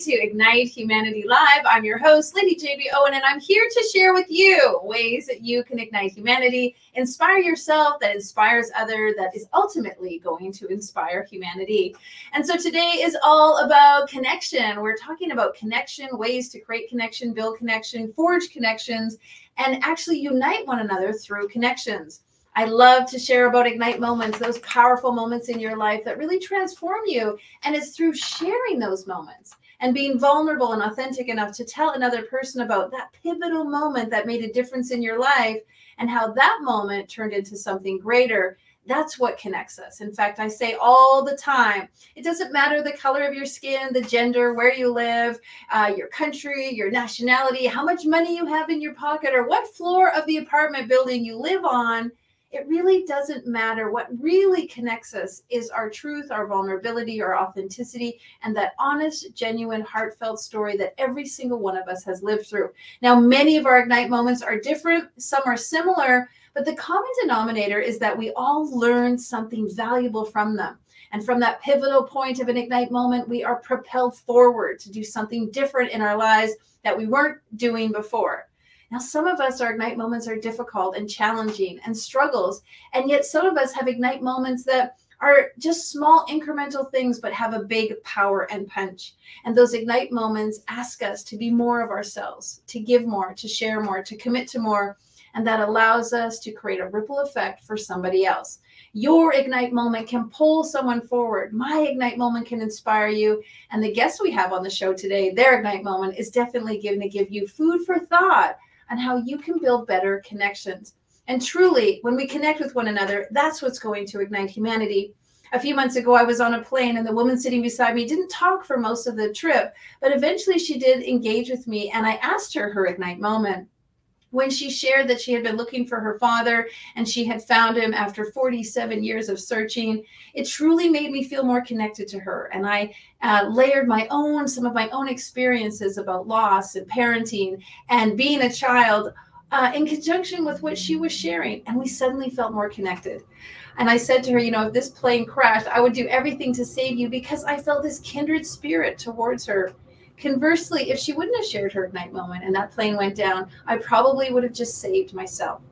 to Ignite Humanity Live. I'm your host, Lady JB Owen, and I'm here to share with you ways that you can ignite humanity, inspire yourself, that inspires others, that is ultimately going to inspire humanity. And so today is all about connection. We're talking about connection, ways to create connection, build connection, forge connections, and actually unite one another through connections. I love to share about Ignite moments, those powerful moments in your life that really transform you. And it's through sharing those moments and being vulnerable and authentic enough to tell another person about that pivotal moment that made a difference in your life and how that moment turned into something greater. That's what connects us. In fact, I say all the time, it doesn't matter the color of your skin, the gender, where you live, your country, your nationality, how much money you have in your pocket, or what floor of the apartment building you live on. It really doesn't matter. What really connects us is our truth, our vulnerability, our authenticity, and that honest, genuine, heartfelt story that every single one of us has lived through. Now, many of our Ignite moments are different. Some are similar, but the common denominator is that we all learn something valuable from them. And from that pivotal point of an Ignite moment, we are propelled forward to do something different in our lives that we weren't doing before. Now, some of us, our Ignite moments are difficult and challenging and struggles. And yet some of us have Ignite moments that are just small incremental things, but have a big power and punch. And those Ignite moments ask us to be more of ourselves, to give more, to share more, to commit to more. And that allows us to create a ripple effect for somebody else. Your Ignite moment can pull someone forward. My Ignite moment can inspire you. And the guest we have on the show today, their Ignite moment is definitely going to give you food for thought on how you can build better connections. And truly, when we connect with one another, that's what's going to ignite humanity. A few months ago, I was on a plane and the woman sitting beside me didn't talk for most of the trip, but eventually she did engage with me, and I asked her Ignite moment. When she shared that she had been looking for her father and she had found him after 47 years of searching, it truly made me feel more connected to her. And I layered some of my own experiences about loss and parenting and being a child in conjunction with what she was sharing. And we suddenly felt more connected. And I said to her, if this plane crashed, I would do everything to save you because I felt this kindred spirit towards her. Conversely, if she wouldn't have shared her Ignite moment and that plane went down, I probably would have just saved myself.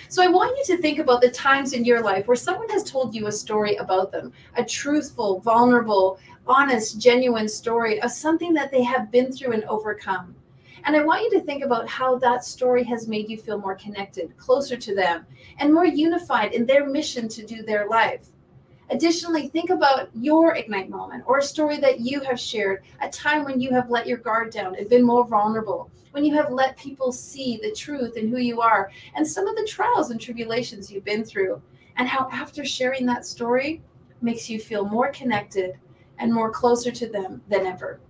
So I want you to think about the times in your life where someone has told you a story about them, a truthful, vulnerable, honest, genuine story of something that they have been through and overcome. And I want you to think about how that story has made you feel more connected, closer to them, and more unified in their mission to do their life. Additionally, think about your Ignite moment or a story that you have shared, a time when you have let your guard down and been more vulnerable, when you have let people see the truth and who you are, and some of the trials and tribulations you've been through, and how after sharing that story makes you feel more connected and more closer to them than ever.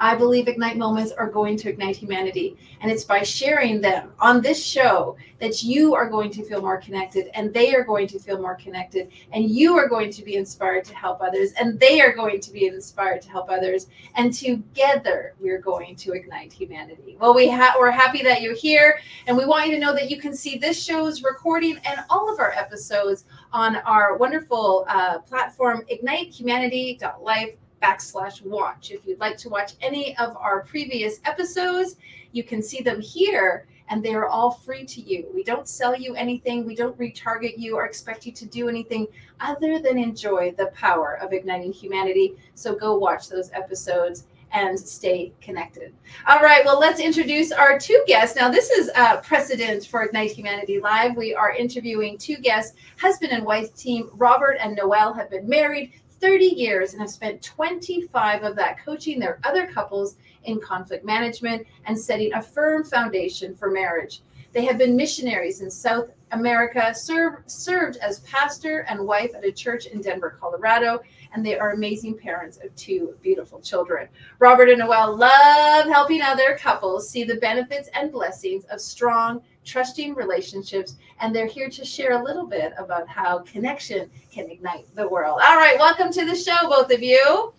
I believe Ignite moments are going to ignite humanity. And it's by sharing them on this show that you are going to feel more connected and they are going to feel more connected and you are going to be inspired to help others and they are going to be inspired to help others. And together we're going to ignite humanity. Well, we're happy that you're here, and we want you to know that you can see this show's recording and all of our episodes on our wonderful platform, ignitehumanity.life/watch. If you'd like to watch any of our previous episodes, you can see them here, and they are all free to you. We don't sell you anything. We don't retarget you or expect you to do anything other than enjoy the power of igniting humanity. So go watch those episodes and stay connected. All right, well, let's introduce our two guests. Now, this is a precedent for Ignite Humanity Live. We are interviewing two guests. Husband and wife team Robert and Noelle have been married 30 years and have spent 25 of that coaching their other couples in conflict management and setting a firm foundation for marriage. They have been missionaries in South America, served as pastor and wife at a church in Denver, Colorado, and they are amazing parents of two beautiful children. Robert and Noelle love helping other couples see the benefits and blessings of strong, trusting relationships, and they're here to share a little bit about how connection can ignite the world. All right, welcome to the show, both of you.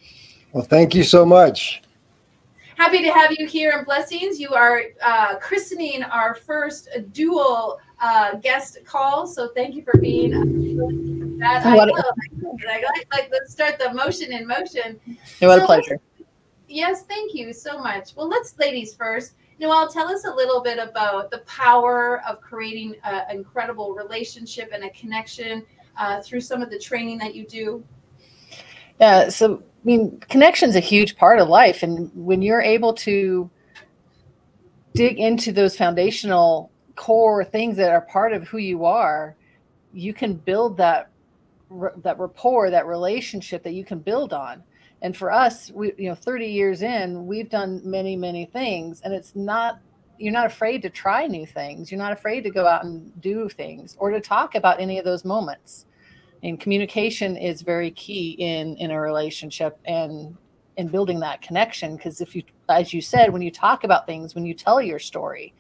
Well, thank you so much. Happy to have you here, and blessings. You are christening our first dual guest call, so thank you for being that. I like let's start the motion in motion. What a pleasure. Yes, thank you so much. Well, let's ladies first. Noelle, tell us a little bit about the power of creating an incredible relationship and a connection through some of the training that you do. Yeah, so I mean, connection's a huge part of life, and when you're able to dig into those foundational core things that are part of who you are, you can build that rapport, that relationship that you can build on. And for us, 30 years in, we've done many, many things, and you're not afraid to try new things. You're not afraid to go out and do things or to talk about any of those moments. And communication is very key in a relationship and in building that connection. Because if you, as you said, when you talk about things, when you tell your story,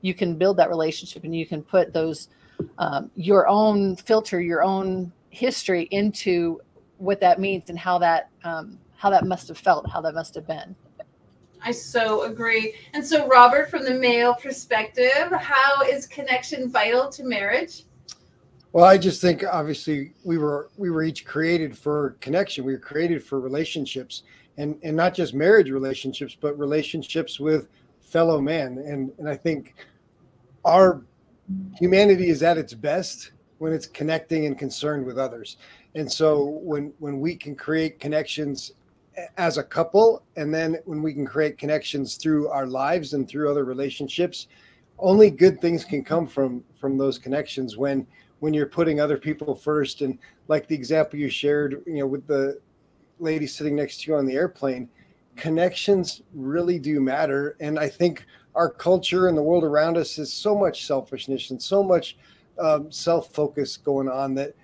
you can build that relationship, and you can put those your own filter, your own history into what that means and how that must have felt, how that must have been. I so agree. And so, Robert, from the male perspective, how is connection vital to marriage? Well, I just think obviously we were each created for connection. We were created for relationships, and not just marriage relationships, but relationships with fellow men. And I think our humanity is at its best when it's connecting and concerned with others. And so when we can create connections as a couple, and then when we can create connections through our lives and through other relationships, only good things can come from those connections when you're putting other people first. And like the example you shared, with the lady sitting next to you on the airplane, connections really do matter. And I think our culture and the world around us is so much selfishness and so much self-focus going on that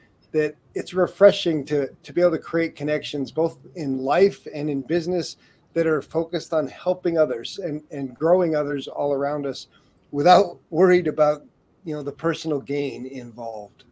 it's refreshing to be able to create connections both in life and in business that are focused on helping others and growing others all around us without worried about the personal gain involved.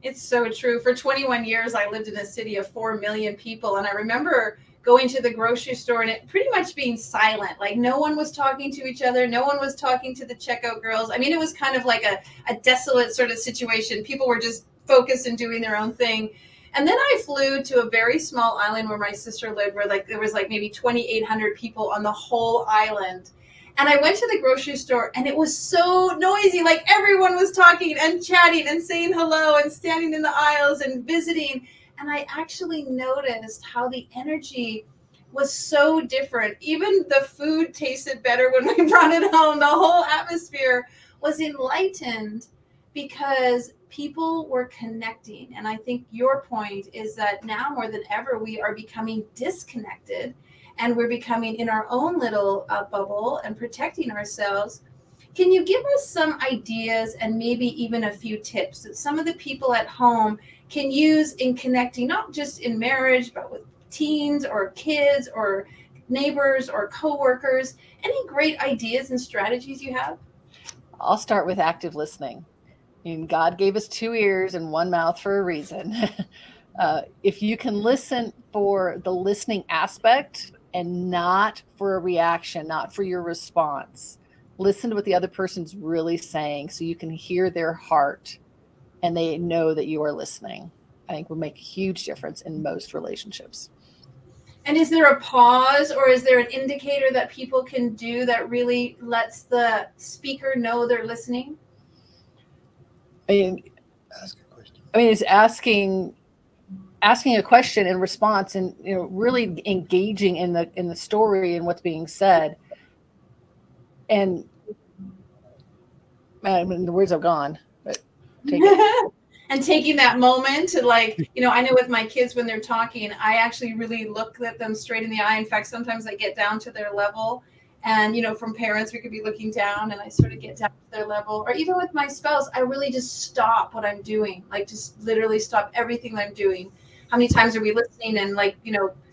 It's so true. For 21 years, I lived in a city of 4 million people, and I remember going to the grocery store and it pretty much being silent. Like no one was talking to each other. No one was talking to the checkout girls. I mean, it was kind of like a desolate sort of situation. People were just focused and doing their own thing. And then I flew to a very small island where my sister lived, where there was maybe 2,800 people on the whole island. And I went to the grocery store and it was so noisy. Like everyone was talking and chatting and saying hello and standing in the aisles and visiting. And I actually noticed how the energy was so different. Even the food tasted better when we brought it home. The whole atmosphere was enlightened because people were connecting. And I think your point is that now more than ever, we are becoming disconnected and we're becoming in our own little bubble and protecting ourselves. Can you give us some ideas and maybe even a few tips that some of the people at home can use in connecting, not just in marriage, but with teens or kids or neighbors or coworkers? Any great ideas and strategies you have? I'll start with active listening. I mean, God gave us 2 ears and 1 mouth for a reason. If you can listen for the listening aspect and not for a reaction, not for your response, listen to what the other person's really saying so you can hear their heart and they know that you are listening, I think will make a huge difference in most relationships. And is there a pause or is there an indicator that people can do that really lets the speaker know they're listening? Ask a question. It's asking a question in response and really engaging in the story and what's being said. And the words are gone, but take it. And taking that moment to I know with my kids when they're talking, I actually really look at them straight in the eye. In fact, sometimes I get down to their level. And, from parents, we could be looking down and I sort of get down to their level. Or even with my spouse, I really just stop what I'm doing, just literally stop everything I'm doing. How many times are we listening and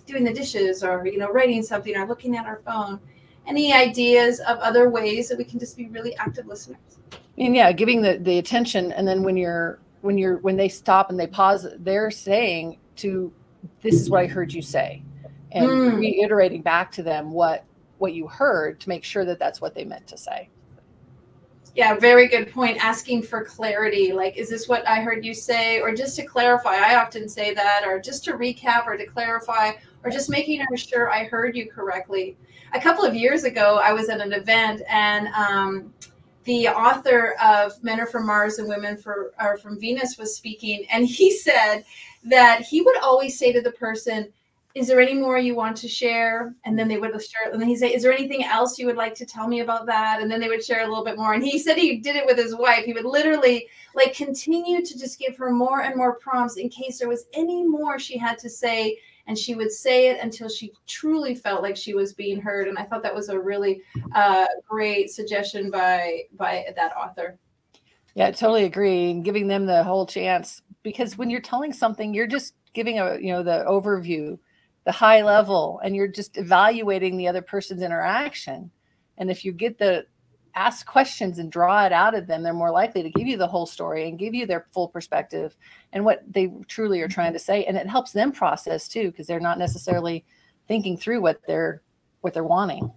doing the dishes or, writing something or looking at our phone? Any ideas of other ways that we can just be really active listeners? And yeah, giving the attention. And then when they stop and they pause, they're saying this is what I heard you say, and reiterating back to them what you heard to make sure that that's what they meant to say. Yeah, very good point. Asking for clarity, is this what I heard you say? Or just to clarify, I often say that, or just to recap or to clarify, or just making sure I heard you correctly. A couple of years ago, I was at an event, and the author of Men Are From Mars and Women Are From Venus was speaking, and he said that he would always say to the person, is there any more you want to share? And then they would share, and then he'd say, is there anything else you would like to tell me about that? And then they would share a little bit more. And he said he did it with his wife. He would literally like continue to just give her more and more prompts in case there was any more she had to say. And she would say it until she truly felt like she was being heard. And I thought that was a really great suggestion by that author. Yeah, I totally agree. And giving them the whole chance, because when you're telling something, you're just giving the overview, the high level, and you're just evaluating the other person's interaction. And if you get the ask questions and draw it out of them, they're more likely to give you the whole story and give you their full perspective and what they truly are trying to say. And it helps them process too, because they're not necessarily thinking through what they're wanting.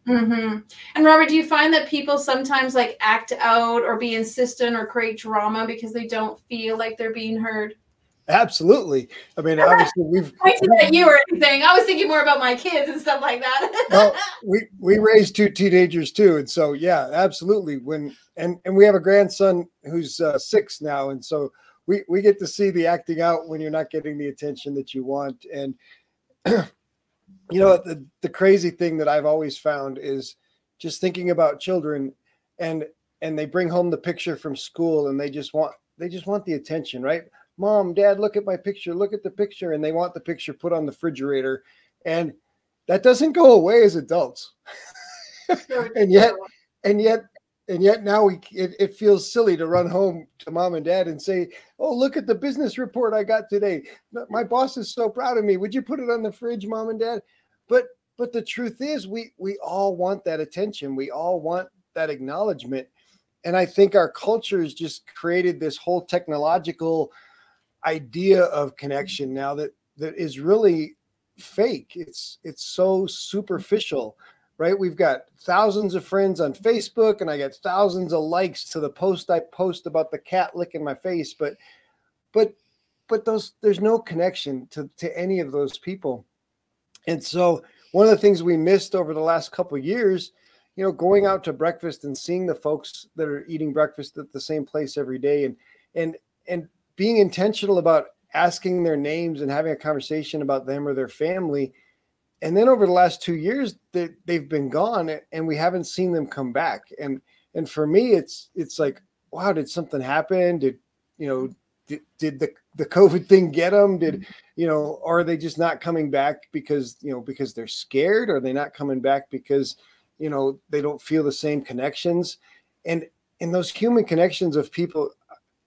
Mm-hmm. And Robert, do you find that people sometimes like act out or be insistent or create drama because they don't feel like they're being heard? Absolutely. I mean, obviously I didn't at you or anything. I was thinking more about my kids and stuff like that. Well, we raised 2 teenagers too, and so yeah, absolutely. And we have a grandson who's 6 now, and so we get to see the acting out when you're not getting the attention that you want. And the crazy thing that I've always found is just thinking about children, and they bring home the picture from school, and they just want the attention, right? Mom, Dad, look at my picture. Look at the picture. And they want the picture put on the refrigerator. And that doesn't go away as adults. and yet now it feels silly to run home to Mom and Dad and say, oh, look at the business report I got today. My boss is so proud of me. Would you put it on the fridge, Mom and Dad? But the truth is we all want that attention. We all want that acknowledgement. And I think our culture has just created this whole technological idea of connection now that is really fake. It's so superficial, right? We've got thousands of friends on Facebook, and I get thousands of likes to the post I post about the cat licking my face, but there's no connection to any of those people. And so one of the things we missed over the last couple of years, going out to breakfast and seeing the folks that are eating breakfast at the same place every day, and being intentional about asking their names and having a conversation about them or their family. And then over the last 2 years, they've been gone, and we haven't seen them come back. And for me, it's like, wow, did something happen? Did the COVID thing get them? Or are they just not coming back because they're scared? Or are they not coming back because, they don't feel the same connections? And those human connections of people,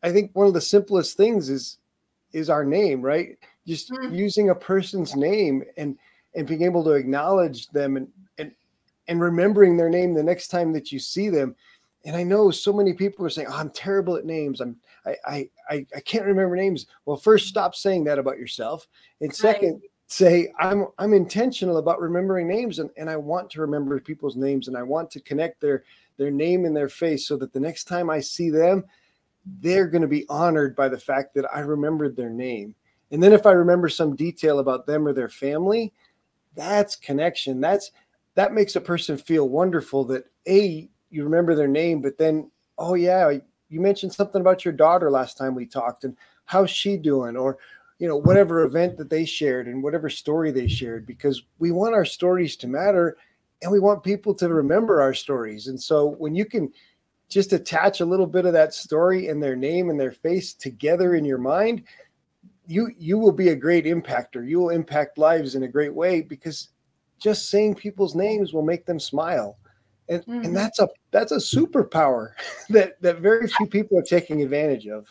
I think one of the simplest things is our name, right? Just using a person's name and being able to acknowledge them and remembering their name the next time that you see them. And I know so many people are saying, oh, I'm terrible at names. I can't remember names. Well, first, stop saying that about yourself. And second, say, I'm intentional about remembering names, and I want to remember people's names, and I want to connect their name and their face so that the next time I see them, they're going to be honored by the fact that I remembered their name. And then if I remember some detail about them or their family, that's connection. That makes a person feel wonderful that you remember their name, but then, oh yeah, you mentioned something about your daughter last time we talked, and how's she doing? Or, whatever event that they shared and whatever story they shared, because we want our stories to matter and we want people to remember our stories. And so when you can just attach a little bit of that story and their name and their face together in your mind, you will be a great impactor. You will impact lives in a great way, because just saying people's names will make them smile. And that's a superpower that very few people are taking advantage of.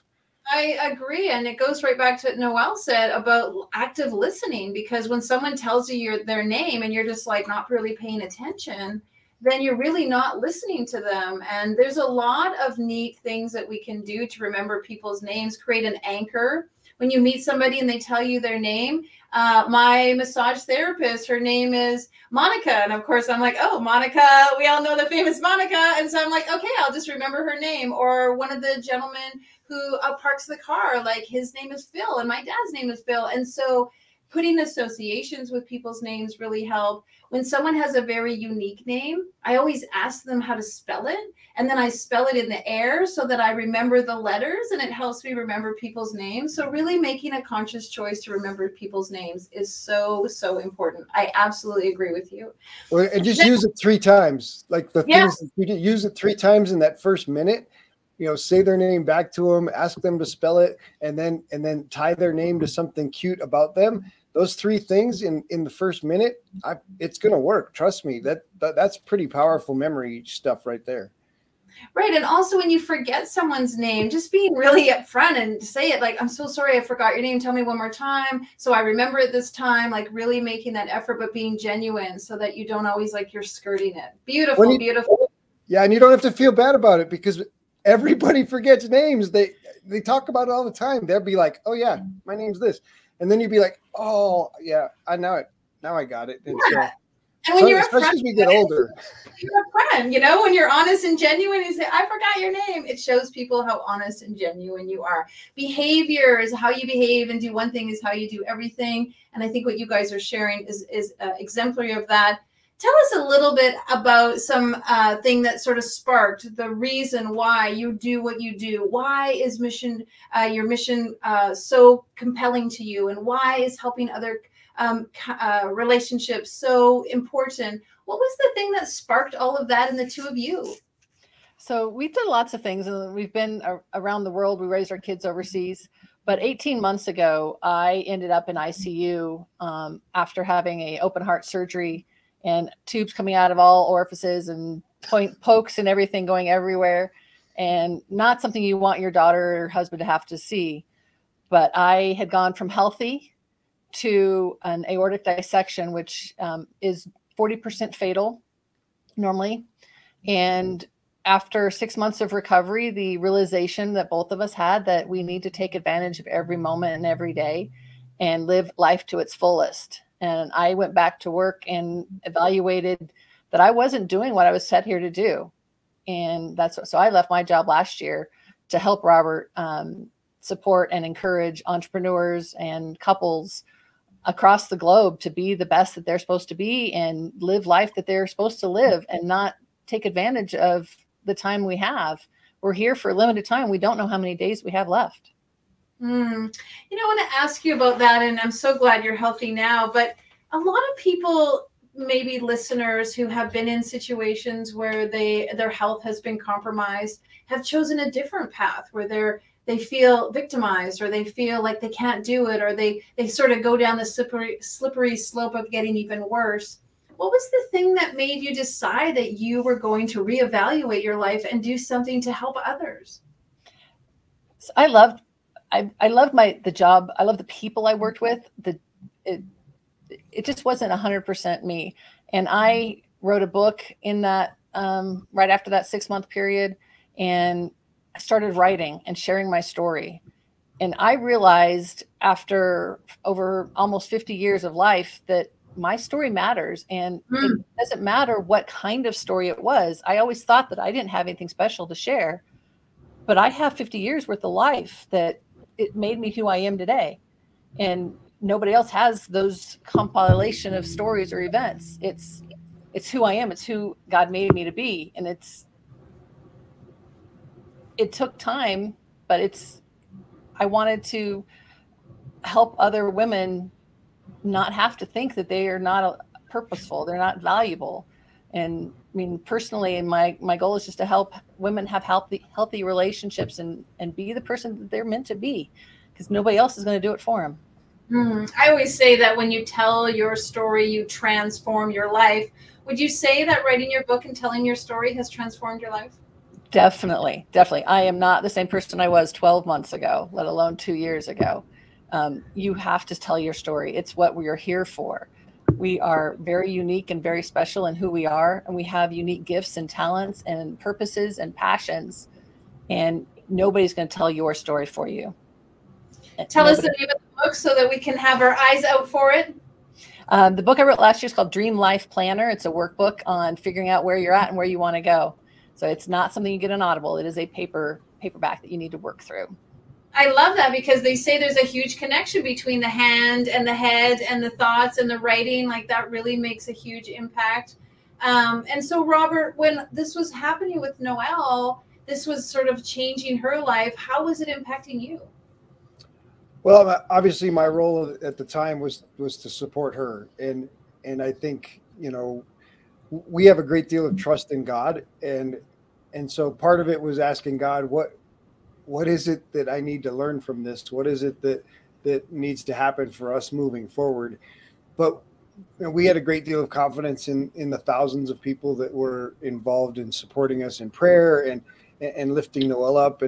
I agree. And it goes right back to what Noelle said about active listening, because when someone tells you their name and you're just like not really paying attention, then you're really not listening to them. And there's a lot of neat things that we can do to remember people's names. Create an anchor. When you meet somebody and they tell you their name, my massage therapist, her name is Monica. And of course I'm like, oh, Monica, we all know the famous Monica. And so I'm like, okay, I'll just remember her name. Or one of the gentlemen who parks the car, like his name is Phil and my dad's name is Phil. And so Putting associations with people's names really help. When someone has a very unique name, I always ask them how to spell it. And then I spell it in the air so that I remember the letters, and it helps me remember people's names. So really making a conscious choice to remember people's names is so, so important. I absolutely agree with you. Well, and just use it 3 times. Like the things, you use it 3 times in that first minute. You know, say their name back to them, ask them to spell it, and then tie their name to something cute about them. Those 3 things in the first minute, it's going to work. Trust me. That's pretty powerful memory stuff right there. Right. And also when you forget someone's name, just being really upfront and say it like, I'm so sorry, I forgot your name. Tell me one more time, so I remember it this time. Like really making that effort, but being genuine so that you don't always like you're skirting it. Beautiful, beautiful. Yeah. And you don't have to feel bad about it, because everybody forgets names. They talk about it all the time. They'll be like, oh yeah, my name's this. And then you'd be like, oh yeah, I know it. Now I got it. And yeah. And when you're especially as we get older, you're a friend, you know, when you're honest and genuine, you say, I forgot your name. It shows people how honest and genuine you are. Behavior is how you behave, and do one thing is how you do everything. And I think what you guys are sharing is exemplary of that. Tell us a little bit about some thing that sort of sparked the reason why you do what you do. Why is your mission so compelling to you? And why is helping other relationships so important? What was the thing that sparked all of that in the 2 of you? So we've done lots of things, and we've been around the world. We raised our kids overseas. But 18 months ago, I ended up in ICU after having an open heart surgery, and tubes coming out of all orifices and pokes and everything going everywhere. And not something you want your daughter or husband to have to see. But I had gone from healthy to an aortic dissection, which is 40% fatal normally. And after 6 months of recovery, the realization that both of us had that we need to take advantage of every moment and every day and live life to its fullest. And I went back to work and evaluated that I wasn't doing what I was set here to do. And so I left my job last year to help Robert support and encourage entrepreneurs and couples across the globe to be the best that they're supposed to be and live life that they're supposed to live, and not take advantage of the time we have. We're here for a limited time. We don't know how many days we have left. You know, I want to ask you about that, and I'm so glad you're healthy now. But a lot of people, maybe listeners who have been in situations where their health has been compromised, have chosen a different path where they feel victimized, or they feel like they can't do it, or they sort of go down the slippery slope of getting even worse. What was the thing that made you decide that you were going to reevaluate your life and do something to help others? So I loved the job. I love the people I worked with. It just wasn't 100% me. And I wrote a book in that right after that 6-month period, and I started writing and sharing my story. And I realized after over almost 50 years of life that my story matters, and it doesn't matter what kind of story it was. I always thought that I didn't have anything special to share, but I have 50 years worth of life that it made me who I am today. And nobody else has those compilation of stories or events. It's who I am. It's who God made me to be. And it took time, but I wanted to help other women not have to think that they are not purposeful, they're not valuable. And I mean, personally, my goal is just to help women have healthy relationships and be the person that they're meant to be, because nobody else is going to do it for them. I always say that when you tell your story, you transform your life. Would you say that writing your book and telling your story has transformed your life? Definitely. I am not the same person I was 12 months ago, let alone 2 years ago. You have to tell your story. It's what we are here for. We are very unique and very special in who we are, and we have unique gifts and talents and purposes and passions, and nobody's going to tell your story for you. Tell us the name of the book so that we can have our eyes out for it. The book I wrote last year is called Dream Life Planner. It's a workbook on figuring out where you're at and where you want to go. So it's not something you get on Audible. It is a paperback that you need to work through. I love that, because they say there's a huge connection between the hand and the head and the thoughts and the writing. Like, that really makes a huge impact. And so, Robert, when this was happening with Noelle, this was sort of changing her life. How was it impacting you? Well, obviously my role at the time was to support her. And I think, we have a great deal of trust in God. And so part of it was asking God, what is it that I need to learn from this? What is it that needs to happen for us moving forward? But we had a great deal of confidence in the thousands of people that were involved in supporting us in prayer and lifting Noelle up.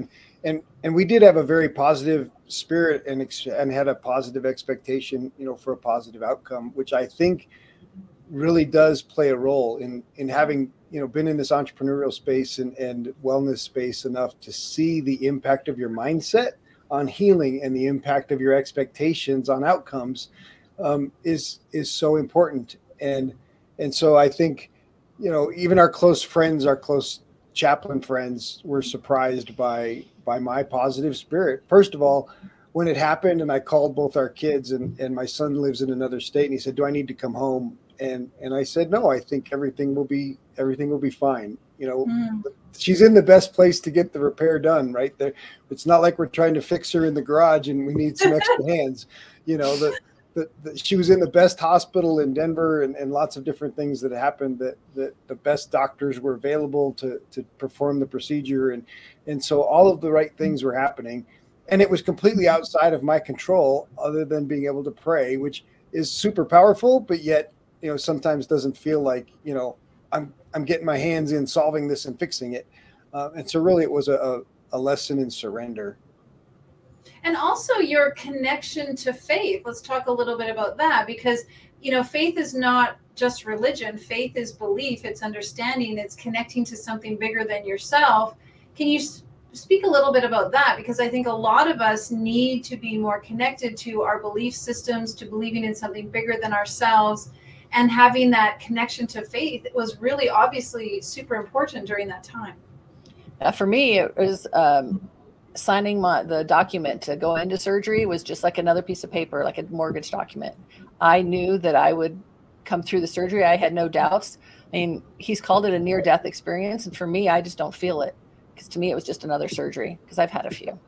And we did have a very positive spirit and had a positive expectation, for a positive outcome, which I think really does play a role in having, been in this entrepreneurial space and wellness space enough to see the impact of your mindset on healing and the impact of your expectations on outcomes is so important. And so I think, even our close friends, our close chaplain friends were surprised by my positive spirit. First of all, when it happened and I called both our kids, and my son lives in another state, and he said, "Do I need to come home?" And I said, "No, I think everything will be fine." She's in the best place to get the repair done, right there. It's not like we're trying to fix her in the garage and we need some extra hands. She was in the best hospital in Denver, and lots of different things that happened, that the best doctors were available to perform the procedure. And so all of the right things were happening, and it was completely outside of my control, other than being able to pray, which is super powerful, but yet, sometimes doesn't feel like, I'm getting my hands in solving this and fixing it. And so really it was a lesson in surrender. And also your connection to faith. Let's talk a little bit about that, because, faith is not just religion. Faith is belief. It's understanding. It's connecting to something bigger than yourself. Can you speak a little bit about that? Because I think a lot of us need to be more connected to our belief systems, to believing in something bigger than ourselves, and having that connection to faith was really obviously super important during that time. For me, it was signing the document to go into surgery was just like another piece of paper, like a mortgage document. I knew that I would come through the surgery. I had no doubts. I mean, he's called it a near-death experience. And for me, I just don't feel it, because to me, it was just another surgery, because I've had a few.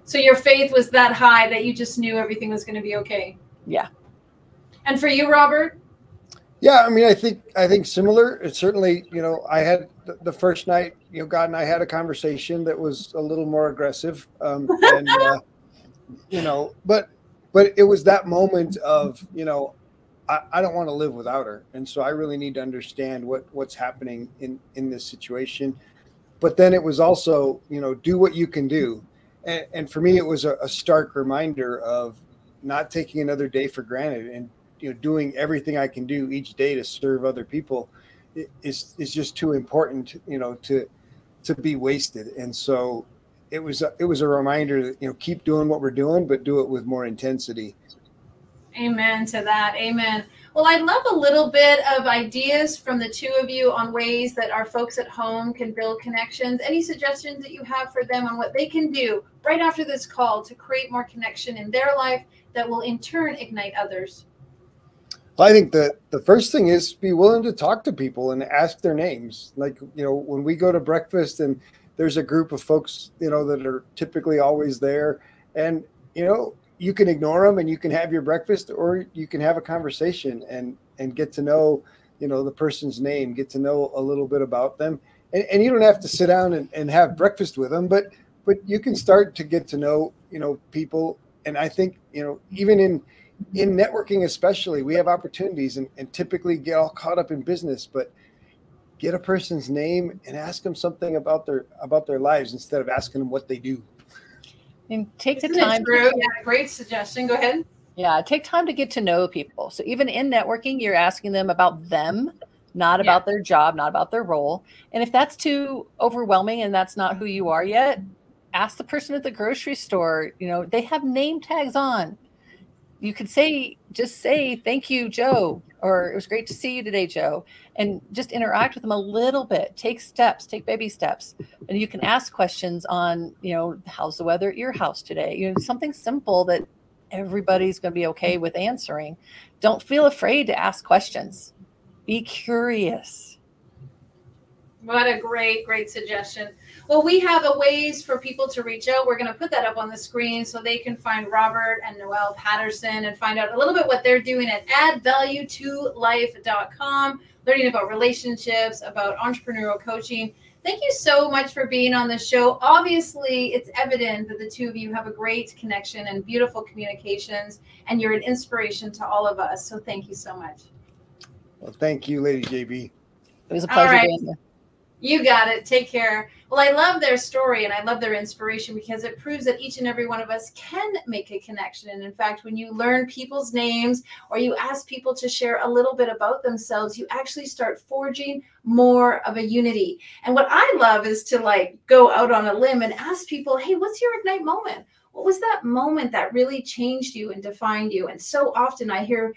So your faith was that high that you just knew everything was going to be okay. Yeah. And for you, Robert? Yeah, I mean, I think similar. It's certainly, I had the first night, God and I had a conversation that was a little more aggressive, but it was that moment of, I don't want to live without her, and so I really need to understand what's happening in this situation. But then it was also, do what you can do, and for me, it was a stark reminder of not taking another day for granted, and doing everything I can do each day to serve other people is just too important, to be wasted. And so it was a reminder that, keep doing what we're doing, but do it with more intensity. Amen to that. Amen. Well, I'd love a little bit of ideas from the two of you on ways that our folks at home can build connections. Any suggestions that you have for them on what they can do right after this call to create more connection in their life that will in turn ignite others? I think that the first thing is be willing to talk to people and ask their names. Like, when we go to breakfast and there's a group of folks, that are typically always there, and, you can ignore them and you can have your breakfast, or you can have a conversation and get to know, the person's name, get to know a little bit about them. And you don't have to sit down and have breakfast with them, but you can start to get to know, people. And I think, even in networking, especially, we have opportunities and typically get all caught up in business, but get a person's name and ask them something about their lives instead of asking them what they do. And take the time. Yeah, great suggestion. Go ahead. Yeah, take time to get to know people. So even in networking, you're asking them about them, not about their job, not about their role. And if that's too overwhelming and that's not who you are yet, ask the person at the grocery store. They have name tags on. you could just say, thank you, Joe, or it was great to see you today, Joe, and just interact with them a little bit. Take baby steps. And you can ask questions on, how's the weather at your house today? Something simple that everybody's going to be okay with answering. Don't feel afraid to ask questions. Be curious. What a great suggestion. Well, we have a ways for people to reach out. We're going to put that up on the screen so they can find Robert and Noelle Patterson and find out a little bit what they're doing at addvaluetolife.com, learning about relationships, about entrepreneurial coaching. Thank you so much for being on the show. Obviously, it's evident that the two of you have a great connection and beautiful communications, and you're an inspiration to all of us. So thank you so much. Well, thank you, Lady JB. It was a pleasure being here. You got it. Take care. Well, I love their story and I love their inspiration because it proves that each and every one of us can make a connection. And in fact, when you learn people's names or you ask people to share a little bit about themselves, you actually start forging more of a unity. And what I love is to go out on a limb and ask people, hey, what's your Ignite moment? What was that moment that really changed you and defined you? And so often I hear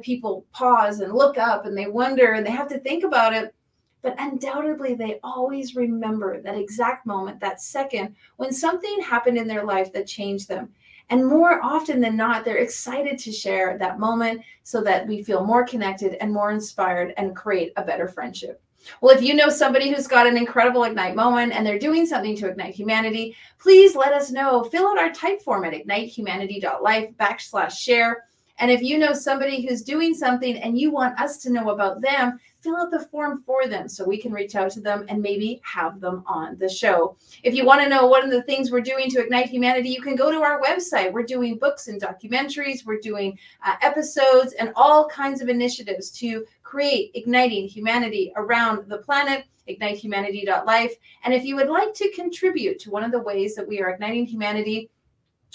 people pause and look up and they wonder and they have to think about it. But undoubtedly, they always remember that exact moment, that second, when something happened in their life that changed them. And more often than not, they're excited to share that moment so that we feel more connected and more inspired and create a better friendship. Well, if you know somebody who's got an incredible Ignite moment and they're doing something to ignite humanity, please let us know. Fill out our type form at ignitehumanity.life/share. And if you know somebody who's doing something and you want us to know about them, fill out the form for them so we can reach out to them and maybe have them on the show. If you want to know what are the things we're doing to ignite humanity, you can go to our website. We're doing books and documentaries. We're doing episodes and all kinds of initiatives to create igniting humanity around the planet, ignitehumanity.life. And if you would like to contribute to one of the ways that we are igniting humanity,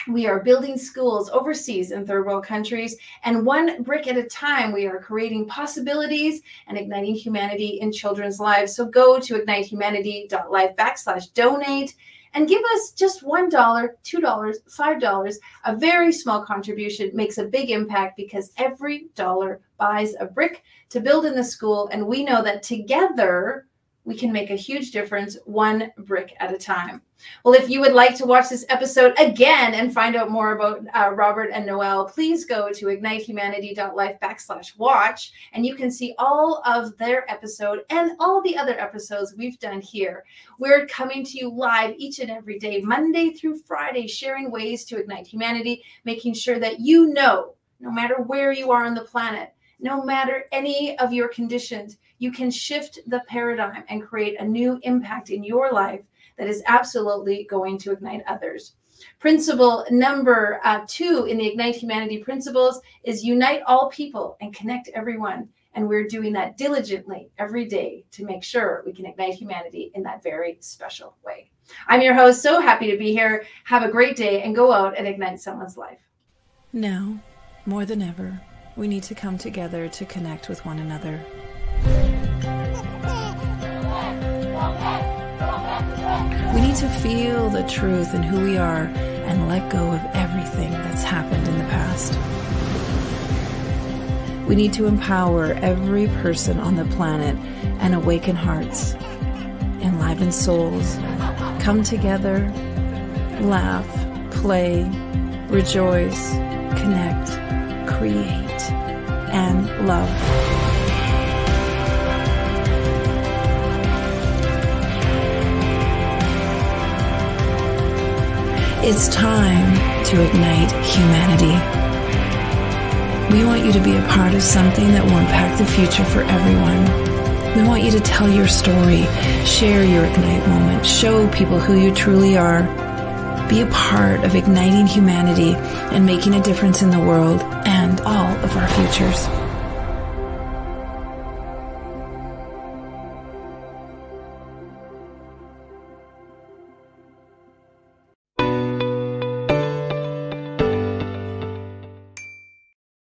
we are building schools overseas in third world countries, and one brick at a time, we are creating possibilities and igniting humanity in children's lives. So go to ignitehumanity.life/donate and give us just $1, $2, $5. A very small contribution makes a big impact because every dollar buys a brick to build in the school. And we know that together we can make a huge difference, one brick at a time. Well, if you would like to watch this episode again and find out more about Robert and Noelle, please go to ignitehumanity.life/watch, and you can see all of their episode and all the other episodes we've done here. We're coming to you live each and every day, Monday through Friday, sharing ways to ignite humanity, making sure that no matter where you are on the planet, no matter any of your conditions, you can shift the paradigm and create a new impact in your life that is absolutely going to ignite others. Principle number 2 in the Ignite Humanity principles is unite all people and connect everyone. And we're doing that diligently every day to make sure we can ignite humanity in that very special way. I'm your host, so happy to be here. Have a great day and go out and ignite someone's life. Now, more than ever, we need to come together to connect with one another. We need to feel the truth in who we are and let go of everything that's happened in the past. We need to empower every person on the planet and awaken hearts, enliven souls, come together, laugh, play, rejoice, connect, create, and love. It's time to ignite humanity. We want you to be a part of something that will impact the future for everyone. We want you to tell your story, share your Ignite moment, show people who you truly are. Be a part of igniting humanity and making a difference in the world and all of our futures.